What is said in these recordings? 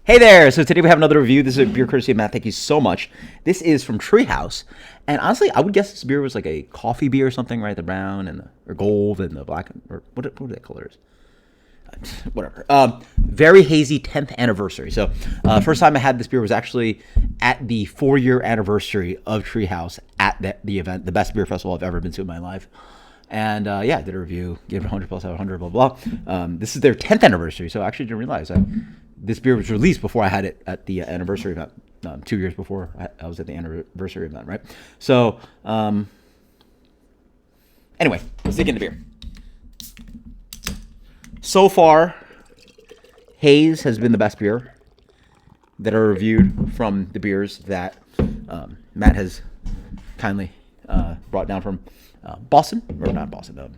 Hey there! So today we have another review. This is a beer courtesy of Matt. Thank you so much. This is from Treehouse, and honestly, I would guess this beer was like a coffee beer or something, right? The brown and or gold and the black, or what are the colors? Whatever. Very hazy 10th anniversary. So first time I had this beer was actually at the 4-year anniversary of Treehouse at the event, the best beer festival I've ever been to in my life. And yeah, I did a review, gave it 100 plus out of 100, blah, blah. This is their 10th anniversary, so I actually didn't realize this beer was released before I had it at the anniversary event, 2 years before I was at the anniversary event, right? So anyway, let's dig into beer. So far, Haze has been the best beer that are reviewed from the beers that Matt has kindly brought down from Boston, or not Boston.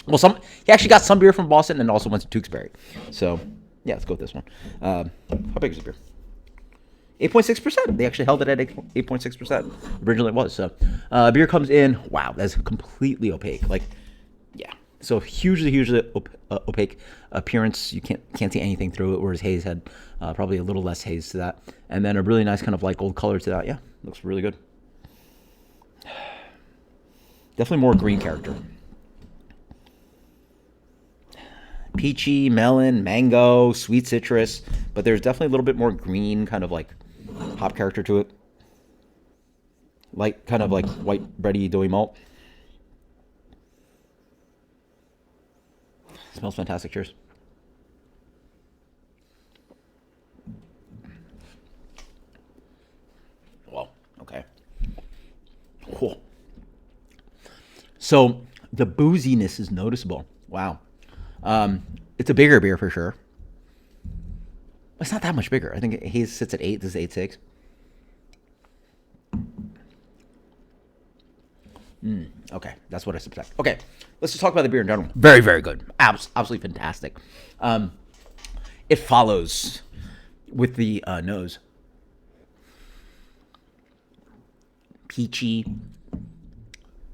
Well, he actually got some beer from Boston and also went to Tewksbury. So yeah, let's go with this one. How big is the beer? 8.6%. They actually held it at 8.6%. Originally it was. So beer comes in. Wow, that's completely opaque. Like, yeah. So hugely opaque appearance. You can't see anything through it. Whereas Haze had probably a little less haze to that, and then a really nice kind of like gold color to that. Yeah, looks really good. Definitely more green character. Peachy, melon, mango, sweet citrus, but there's definitely a little bit more green kind of like hop character to it. Light kind of like white bready doughy malt. Smells fantastic. Cheers. Well, okay. Cool. So the booziness is noticeable. Wow. It's a bigger beer for sure. It's not that much bigger. I think Haze sits at 8. This is 8.6. Okay, that's what I suspect. Okay, let's just talk about the beer in general. Very, very good. Absolutely fantastic. It follows with the nose. Peachy,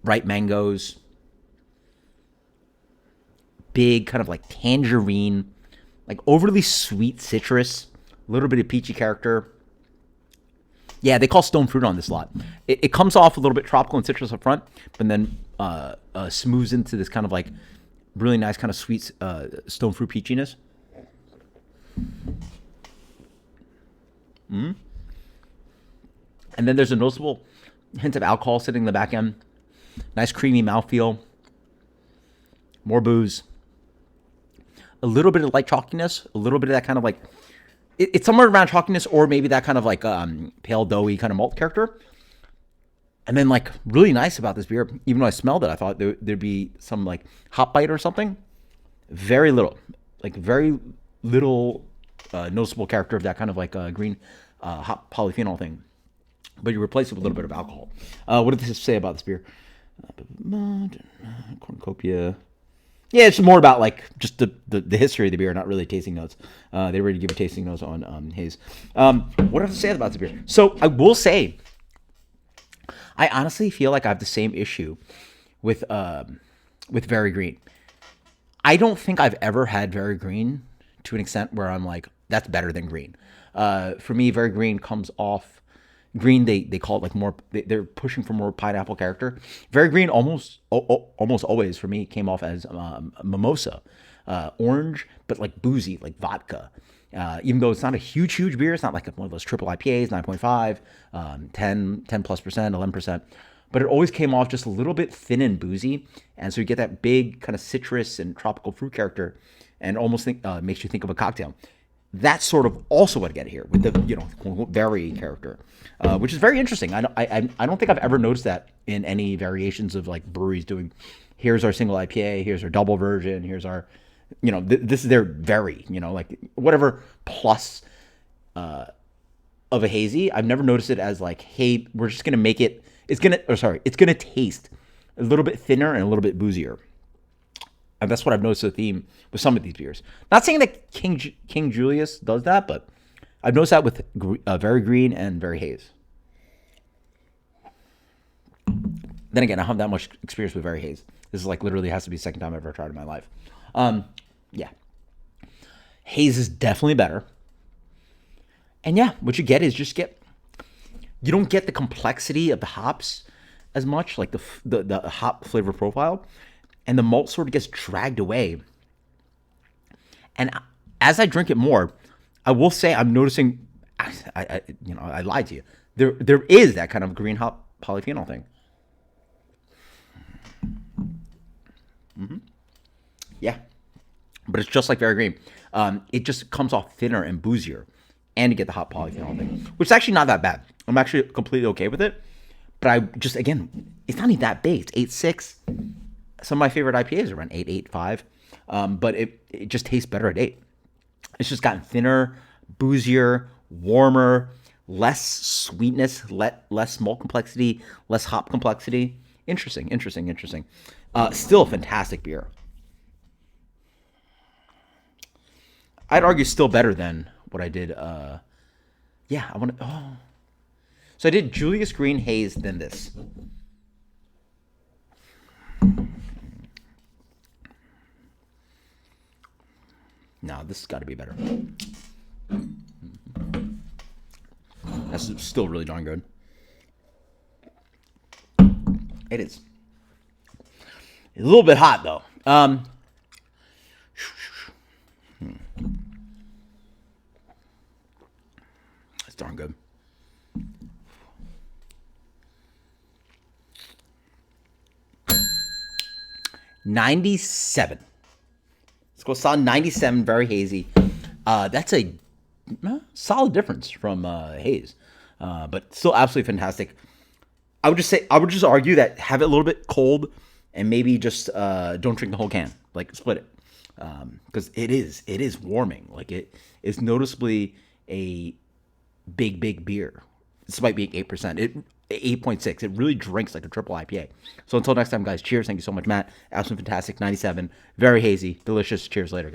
ripe mangoes, big kind of like tangerine, like overly sweet citrus, a little bit of peachy character. Yeah, they call stone fruit on this lot. It comes off a little bit tropical and citrus up front, but then smooths into this kind of like really nice kind of sweet stone fruit peachiness. And then there's a noticeable hint of alcohol sitting in the back end. Nice creamy mouthfeel. More booze. A little bit of light chalkiness. A little bit of that kind of like... It's somewhere around chalkiness or maybe that kind of like pale doughy kind of malt character. And then like really nice about this beer, even though I smelled it, I thought there'd be some like hop bite or something. Very little. Like very little noticeable character of that kind of like green hop polyphenol thing. But you replace it with a little bit of alcohol. What did this say about this beer? Cornucopia. Yeah, it's more about like just the history of the beer, not really tasting notes. They already give a tasting notes on Haze. What do I have to say about the beer? So I will say, I honestly feel like I have the same issue with Very Green. I don't think I've ever had Very Green to an extent where I'm like, that's better than green. For me, Very Green comes off green. They call it like more. They're pushing for more pineapple character. Very Green almost always for me came off as mimosa, orange, but like boozy, like vodka. Even though it's not a huge beer, it's not like one of those triple IPAs, 9.5, 10 plus percent, 11%. But it always came off just a little bit thin and boozy, and so you get that big kind of citrus and tropical fruit character, and almost makes you think of a cocktail. That's sort of also what I get here with the very character, which is very interesting. I don't think I've ever noticed that in any variations of like breweries doing. Here's our single IPA. Here's our double version. Here's our, this is their very, like whatever plus of a hazy. I've never noticed it as like, hey, we're just gonna make it. It's gonna taste a little bit thinner and a little bit boozier. And that's what I've noticed the theme with some of these beers. Not saying that King Julius does that, but I've noticed that with Very Green and Very Haze. Then again, I don't have that much experience with Very Haze. This is like literally has to be the second time I've ever tried it in my life. Yeah. Haze is definitely better. And yeah, what you get is you don't get the complexity of the hops as much, like the hop flavor profile, and the malt sort of gets dragged away. And as I drink it more, I will say I'm noticing. I lied to you. There is that kind of green hop polyphenol thing. Yeah, but it's just like very green. It just comes off thinner and boozier, and you get the hot polyphenol thing, which is actually not that bad. I'm actually completely okay with it. But I just again, it's not even that big. It's 8.6. Some of my favorite IPAs are around 8.5, but it just tastes better at 8. It's just gotten thinner, boozier, warmer, less sweetness, less malt complexity, less hop complexity. Interesting, interesting, interesting. Still a fantastic beer. I'd argue still better than what I did. Yeah, I want to. Oh, so I did Julius Green Haze, then this. No, this has got to be better. That's still really darn good. It is. It's a little bit hot though. It's darn good. $97. Let's go solid 97, very hazy. That's a solid difference from Haze, but still absolutely fantastic. I would just argue that have it a little bit cold, and maybe just don't drink the whole can. Like split it, because it is warming. Like it is noticeably a big beer, despite being 8%. 8.6. It really drinks like a triple IPA. So until next time, guys. Cheers. Thank you so much, Matt. Absolutely fantastic. 97. Very hazy. Delicious. Cheers later.